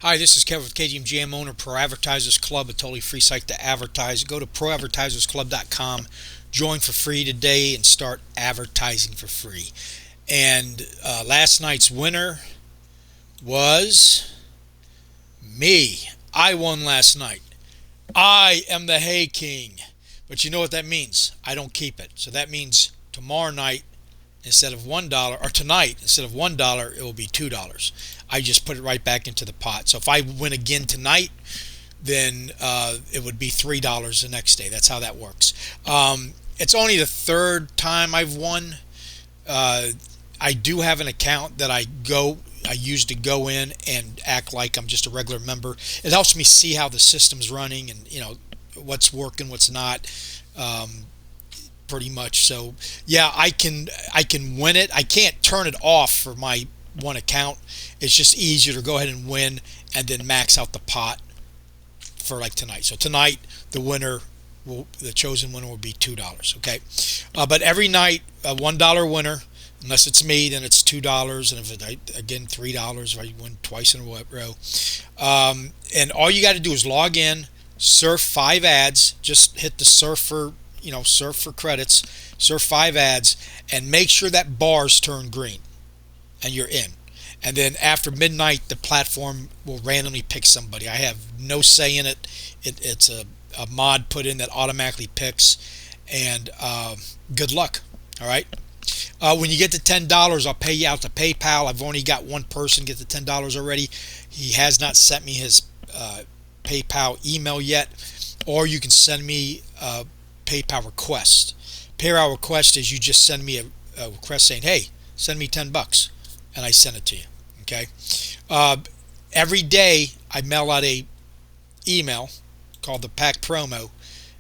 Hi, this is Kevin with KGMJAM, owner of ProAdvertisers Club, a totally free site to advertise. Go to ProAdvertisersClub.com, join for free today, and start advertising for free. And last night's winner was me. I won last night. I am the Hay King. But you know what that means? I don't keep it. So that means tomorrow night, instead of $1, or tonight, instead of $1, it will be $2. I just put it right back into the pot. So if I win again tonight, then it would be $3 the next day. That's how that works. It's only the third time I've won. I do have an account that I use to go in and act like I'm just a regular member. It helps me see how the system's running and what's working, what's not. Pretty much. So yeah, I can win it. I can't turn it off for my one account. It's just easier to go ahead and win and then max out the pot for like tonight. So tonight the chosen winner will be $2. Okay, but every night a $1 winner, unless it's me, then it's $2, and if it, again $3 if I win twice in a row. And all you got to do is log in, surf 5 ads. Just hit the surf for credits, surf 5 ads, and make sure that bars turn green, and you're in. And then after midnight, the platform will randomly pick somebody. I have no say in it. It's a mod put in that automatically picks, and good luck. All right. When you get to $10, I'll pay you out to PayPal. I've only got one person get the $10 already. He has not sent me his PayPal email yet, or you can send me PayPal request. PayPal request is you just send me a request saying, "Hey, send me $10," and I send it to you. Okay. Every day I mail out a email called the PAC promo,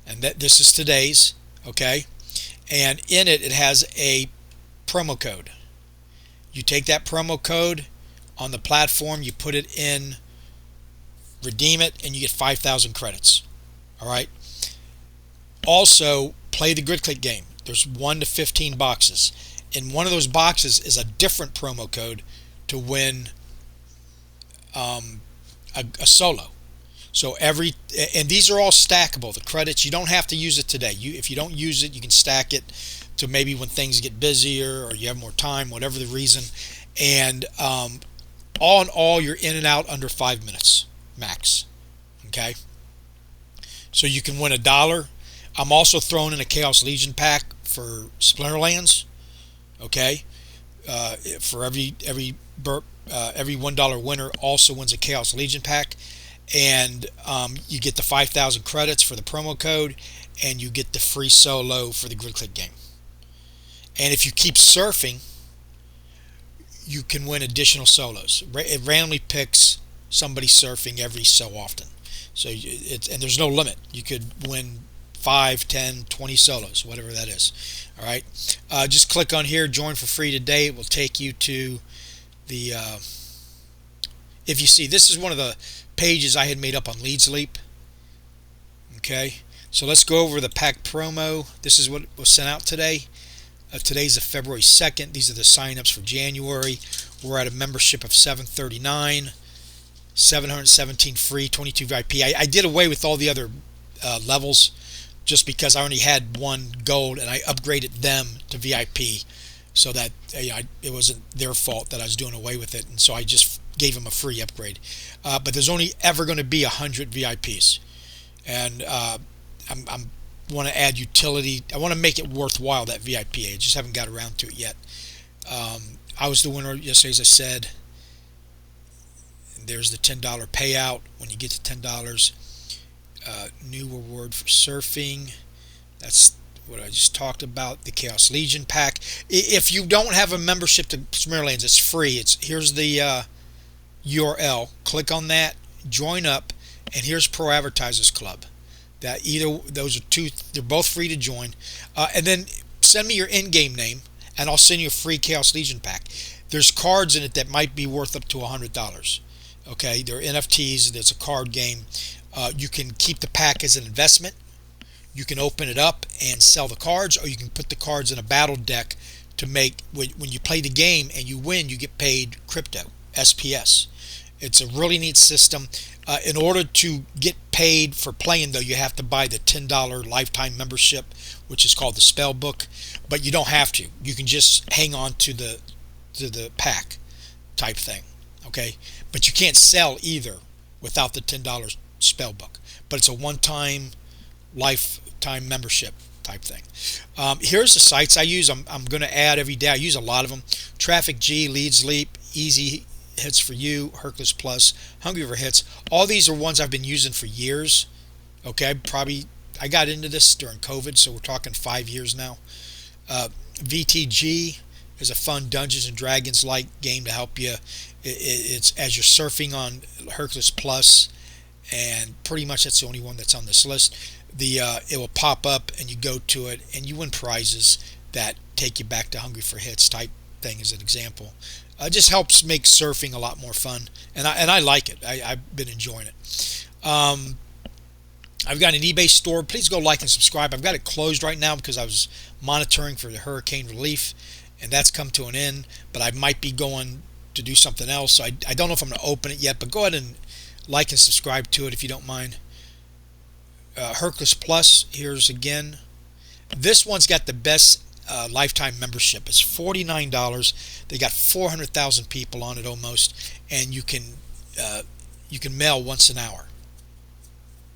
and this is today's. Okay, and in it has a promo code. You take that promo code on the platform, you put it in, redeem it, and you get 5,000 credits. All right. Also, play the grid click game. There's 1 to 15 boxes. In one of those boxes is a different promo code to win a solo. So and these are all stackable. The credits, you don't have to use it today. If you don't use it, you can stack it to maybe when things get busier or you have more time, whatever the reason. And all in all, you're in and out under 5 minutes max. Okay. So you can win $1. I'm also throwing in a Chaos Legion pack for Splinterlands. Okay, for every $1 winner also wins a Chaos Legion pack, and you get the 5,000 credits for the promo code, and you get the free solo for the grid click game. And if you keep surfing, you can win additional solos. It randomly picks somebody surfing every so often. So and there's no limit. You could win 5, 10, 20 solos, whatever that is. All right. Just click on here, join for free today. It will take you to the. If you see, this is one of the pages I had made up on Leads Leap. Okay. So let's go over the pack promo. This is what was sent out today. Today's the February 2nd. These are the signups for January. We're at a membership of 739. 717 free, 22 VIP. I did away with all the other levels just because I only had 1 gold, and I upgraded them to VIP so that it wasn't their fault that I was doing away with it, and so I just gave them a free upgrade. But there's only ever going to be 100 VIPs, and I want to add utility. I want to make it worthwhile, that VIP. I just haven't got around to it yet. I was the winner yesterday, as I said. There's the $10 payout when you get to $10. New reward for surfing. That's what I just talked about. The Chaos Legion pack. If you don't have a membership to Splinterlands, it's free. Here's the URL. Click on that. Join up. And here's Pro Advertisers Club. Those are two. They're both free to join. And then send me your in-game name, and I'll send you a free Chaos Legion pack. There's cards in it that might be worth up to $100. Okay, they're NFTs. There's a card game. You can keep the pack as an investment. You can open it up and sell the cards, or you can put the cards in a battle deck to make, when you play the game and you win, you get paid crypto, SPS. It's a really neat system. In order to get paid for playing, though, you have to buy the $10 lifetime membership, which is called the spell book. But you don't have to. You can just hang on to the pack type thing. Okay, but you can't sell either without the $10 spell book. But it's a one-time lifetime membership type thing. Here's the sites I use. I'm going to add every day. I use a lot of them. Traffic G, Leads Leap, Easy Hits for You, Herculist Plus, Hungryforhits. All these are ones I've been using for years. Okay, I got into this during COVID, so we're talking 5 years now. VTG is a fun Dungeons and Dragons like game to help you. It's as you're surfing on Herculist Plus, and pretty much that's the only one that's on this list. It will pop up and you go to it and you win prizes that take you back to Hungryforhits type thing as an example. It just helps make surfing a lot more fun, and I like it. I've been enjoying it. I've got an eBay store. Please go like and subscribe. I've got it closed right now because I was monitoring for the hurricane relief, and that's come to an end, but I might be going to do something else. So I don't know if I'm going to open it yet, but go ahead and like and subscribe to it if you don't mind. Herculist Plus, here's again. This one's got the best lifetime membership. It's $49. They got 400,000 people on it almost, and you can mail once an hour.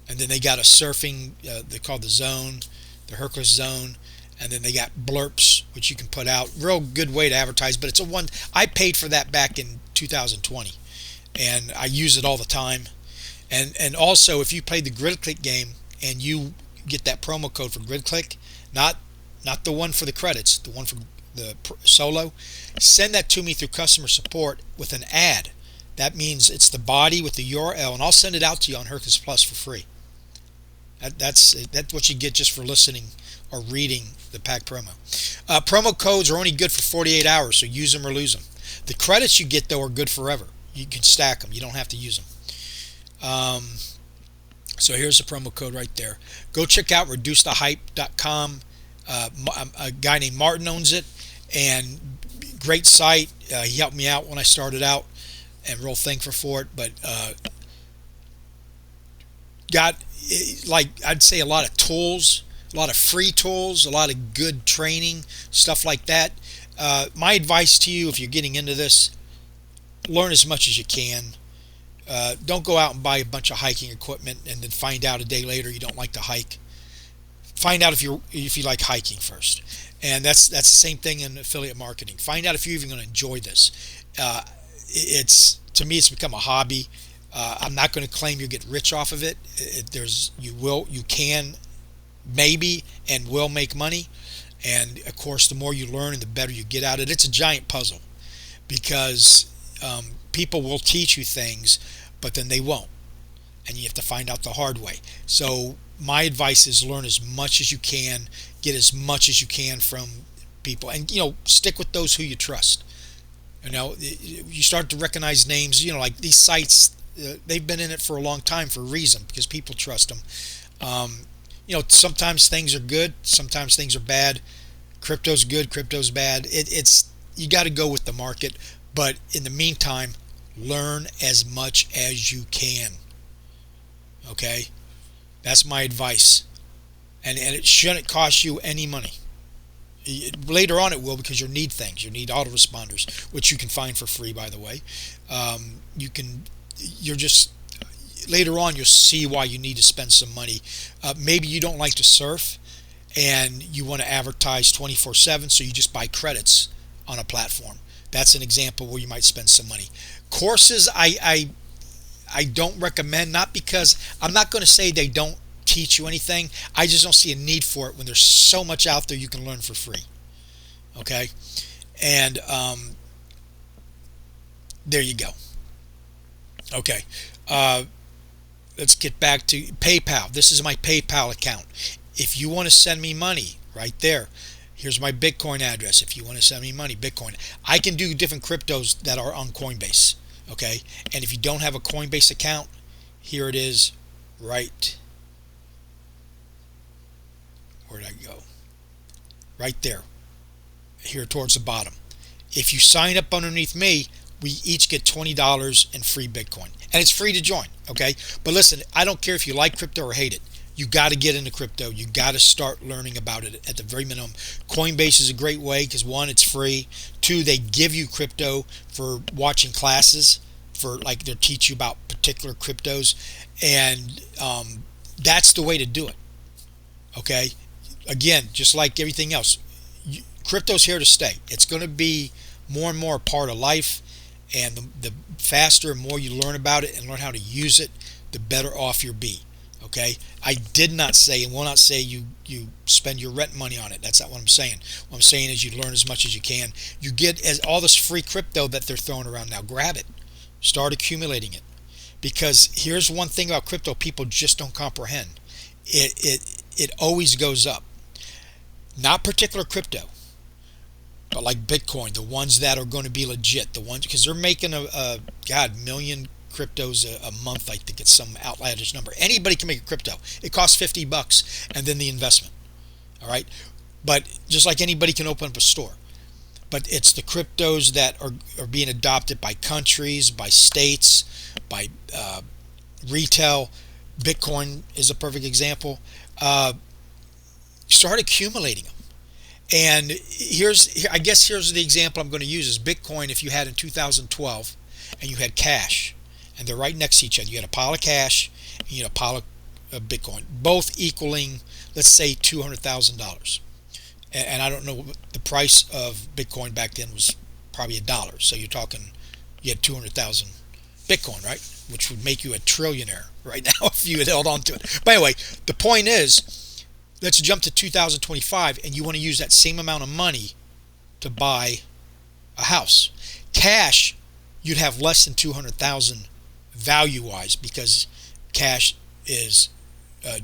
And then they got a surfing, they call the zone, the Herculist zone, and then they got blurps, which you can put out. Real good way to advertise, but it's a one. I paid for that back in 2020, and I use it all the time. And also, if you play the Grid Click game and you get that promo code for Grid Click, not the one for the credits, the one for the solo, send that to me through customer support with an ad. That means it's the body with the URL, and I'll send it out to you on Herculist Plus for free. That's what you get just for listening or reading the pack promo. Promo codes are only good for 48 hours, so use them or lose them. The credits you get, though, are good forever. You can stack them. You don't have to use them. So here's the promo code right there. Go check out reducethehype.com. A guy named Martin owns it, and great site. He helped me out when I started out, and real thankful for it. But got, like, I'd say a lot of tools, a lot of free tools, a lot of good training, stuff like that. My advice to you, if you're getting into this, learn as much as you can. Don't go out and buy a bunch of hiking equipment and then find out a day later you don't like to hike. Find out if you like hiking first, and that's the same thing in affiliate marketing. Find out if you're even going to enjoy this. To me, it's become a hobby. I'm not going to claim you get rich off of it. You can, maybe, and will make money. And of course, the more you learn and the better you get at it. It's a giant puzzle, because people will teach you things, but then they won't, and you have to find out the hard way. So my advice is learn as much as you can, get as much as you can from people, and stick with those who you trust. You start to recognize names. Like these sites, they've been in it for a long time for a reason, because people trust them. Sometimes things are good, sometimes things are bad. Crypto's good, crypto's bad. You got to go with the market, but in the meantime, learn as much as you can. Okay, that's my advice, and it shouldn't cost you any money. Later on it will, because you'll need things. You need autoresponders, which you can find for free, by the way. Later on you'll see why you need to spend some money. Maybe you don't like to surf and you want to advertise 24/7, so you just buy credits on a platform. That's an example where you might spend some money. Courses, I don't recommend, not because I'm not going to say they don't teach you anything. I just don't see a need for it when there's so much out there you can learn for free. Okay, and there you go. Okay, let's get back to PayPal. This is my PayPal account. If you want to send me money, right there, here's my Bitcoin address. If you want to send me money, Bitcoin. I can do different cryptos that are on Coinbase. Okay, and if you don't have a Coinbase account, here it is, right. Where did I go? Right there, here towards the bottom. If you sign up underneath me, we each get $20 in free Bitcoin, and it's free to join. Okay, but listen, I don't care if you like crypto or hate it. You got to get into crypto. You got to start learning about it at the very minimum. Coinbase is a great way because one, it's free. Two, they give you crypto for watching classes, for like they'll teach you about particular cryptos, and that's the way to do it. Okay, again, just like everything else, crypto's here to stay. It's going to be more and more a part of life, and the faster and more you learn about it and learn how to use it, the better off you'll be. Okay, I did not say and will not say you spend your rent money on it. That's not what I'm saying. What I'm saying is you learn as much as you can. You get as all this free crypto that they're throwing around now. Grab it, start accumulating it, because here's one thing about crypto people just don't comprehend. It always goes up. Not particular crypto, but like Bitcoin, the ones that are going to be legit, the ones because they're making a million cryptos a month. I think it's some outlandish number. Anybody can make a crypto. It costs $50 and then the investment. All right, but just like anybody can open up a store, but it's the cryptos that are being adopted by countries, by states, by retail. Bitcoin is a perfect example. Start accumulating them. And here's the example I'm going to use is Bitcoin. If you had in 2012 and you had cash, and they're right next to each other, you had a pile of cash and you had a pile of Bitcoin, both equaling, let's say, $200,000. And I don't know, the price of Bitcoin back then was probably $1. So you're talking, you had 200,000 Bitcoin, right? Which would make you a trillionaire right now if you had held on to it. But anyway, the point is, let's jump to 2025, and you want to use that same amount of money to buy a house. Cash, you'd have less than 200,000 value-wise because cash is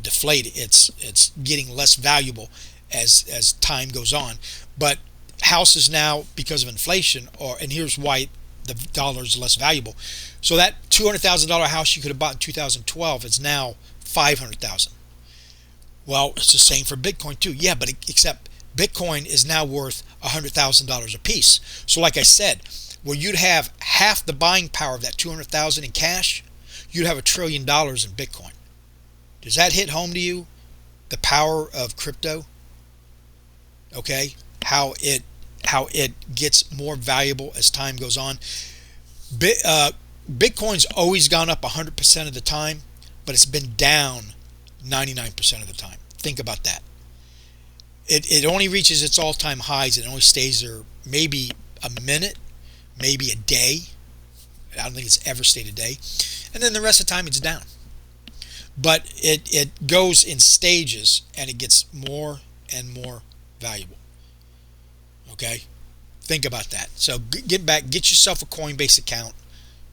deflated. It's getting less valuable as time goes on. But houses now, because of inflation, and here's why the dollar is less valuable. So that $200,000 house you could have bought in 2012 is now $500,000. Well, it's the same for Bitcoin too. Yeah, but except Bitcoin is now worth $100,000 a piece. So like I said, where you'd have half the buying power of that $200,000 in cash, you'd have $1 trillion in Bitcoin. Does that hit home to you? The power of crypto? Okay, how it gets more valuable as time goes on. Bitcoin's always gone up 100% of the time, but it's been down 99% of the time. Think about that. It only reaches its all-time highs. It only stays there maybe a minute, maybe a day. I don't think it's ever stayed a day. And then the rest of the time it's down. But it goes in stages, and it gets more and more valuable. Okay? Think about that. So get yourself a Coinbase account.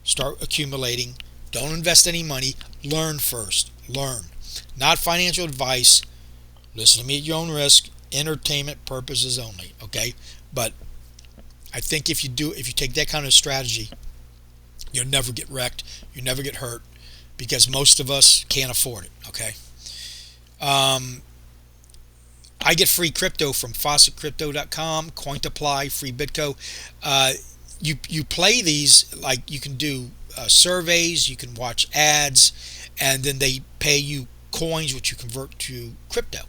Start accumulating. Don't invest any money. Learn first. Learn. Not financial advice. Listen to me at your own risk. Entertainment purposes only. Okay? But I think if you take that kind of strategy, you'll never get wrecked. You'll never get hurt, because most of us can't afford it. Okay? I get free crypto from faucetcrypto.com, Cointoply, free Bitco. You play these, like you can do surveys, you can watch ads, and then they pay you coins, which you convert to crypto,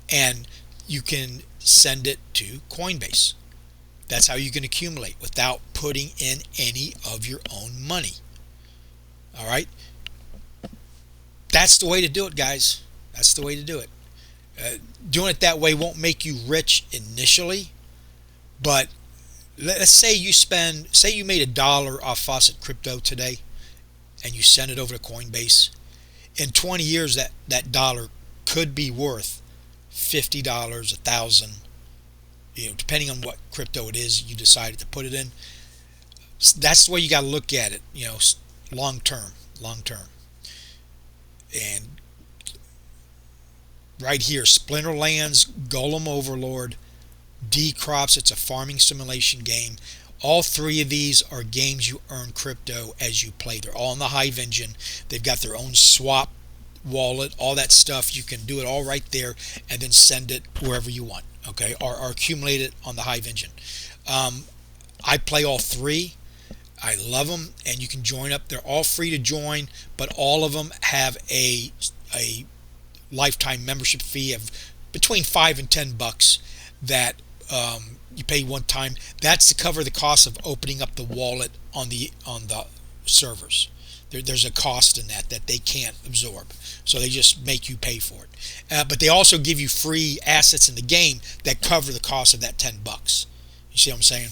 and you can send it to Coinbase. That's how you can accumulate without putting in any of your own money. All right? That's the way to do it, guys. That's the way to do it. Doing it that way won't make you rich initially, but let's say you made $1 off Faucet Crypto today, and you send it over to Coinbase. In 20 years, that dollar could be worth $50, $1,000, depending on what crypto it is you decided to put it in. That's the way you got to look at it, long term. And right here, Splinterlands, Golem Overlord, D-Crops, it's a farming simulation game. All three of these are games you earn crypto as you play. They're all in the Hive engine. They've got their own swap wallet, all that stuff. You can do it all right there and then send it wherever you want, okay, or accumulate it on the Hive engine. I play all three. I love them, and you can join up. They're all free to join, but all of them have a lifetime membership fee of between $5 and $10 that you pay one time. That's to cover the cost of opening up the wallet on the servers. There's a cost in that they can't absorb, so they just make you pay for it. But they also give you free assets in the game that cover the cost of that $10. You see what I'm saying?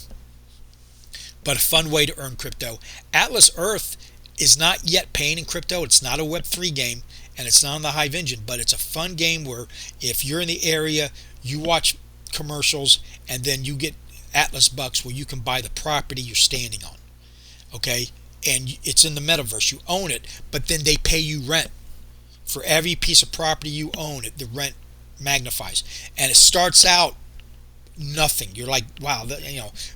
But a fun way to earn crypto. Atlas Earth is not yet paying in crypto. It's not a Web3 game, and it's not on the Hive engine, but it's a fun game where if you're in the area, you watch commercials, and then you get Atlas Bucks where you can buy the property you're standing on. Okay? And it's in the metaverse. You own it, but then they pay you rent. For every piece of property you own, the rent magnifies. And it starts out nothing. You're like, wow,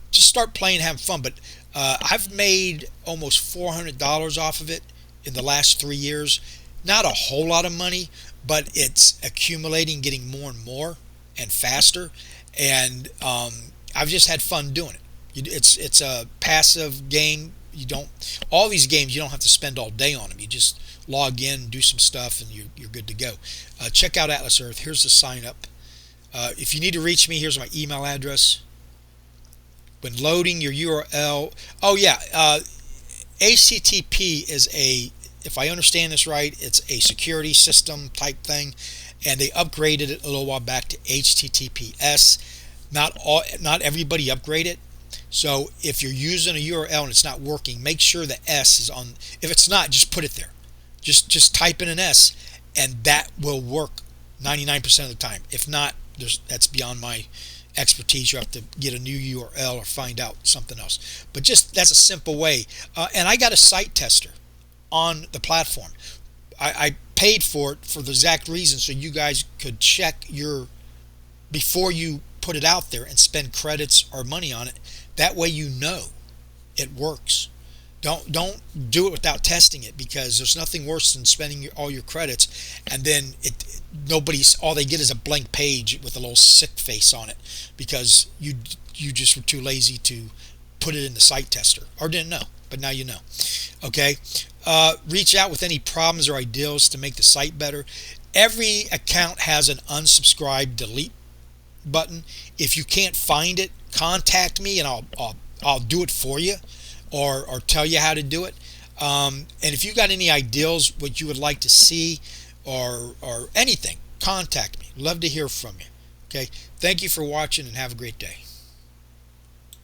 just start playing, having fun. But I've made almost $400 off of it in the last 3 years. Not a whole lot of money, but it's accumulating, getting more and more and faster. And I've just had fun doing it. It's a passive game. All these games, you don't have to spend all day on them. You just log in, do some stuff, and you're good to go. Check out Atlas Earth. Here's the sign up. If you need to reach me, here's my email address. When loading your URL, HTTP is if I understand this right, it's a security system type thing, and they upgraded it a little while back to HTTPS. Not everybody upgraded it. So if you're using a URL and it's not working, make sure the S is on. If it's not, just put it there. Just type in an S, and that will work 99% of the time. If not, that's beyond my expertise. You have to get a new URL or find out something else. But that's a simple way. And I got a site tester on the platform. I paid for it for the exact reason, so you guys could check before you put it out there and spend credits or money on it. That way you know it works. Don't do it without testing it, because there's nothing worse than spending all your credits and then all they get is a blank page with a little sick face on it because you just were too lazy to put it in the site tester or didn't know. But now you know. Okay. Reach out with any problems or ideas to make the site better. Every account has an unsubscribe delete button. If you can't find it, contact me and I'll do it for you, or tell you how to do it. And if you got any ideas what you would like to see or anything, contact me. Love to hear from you. Okay. Thank you for watching and have a great day.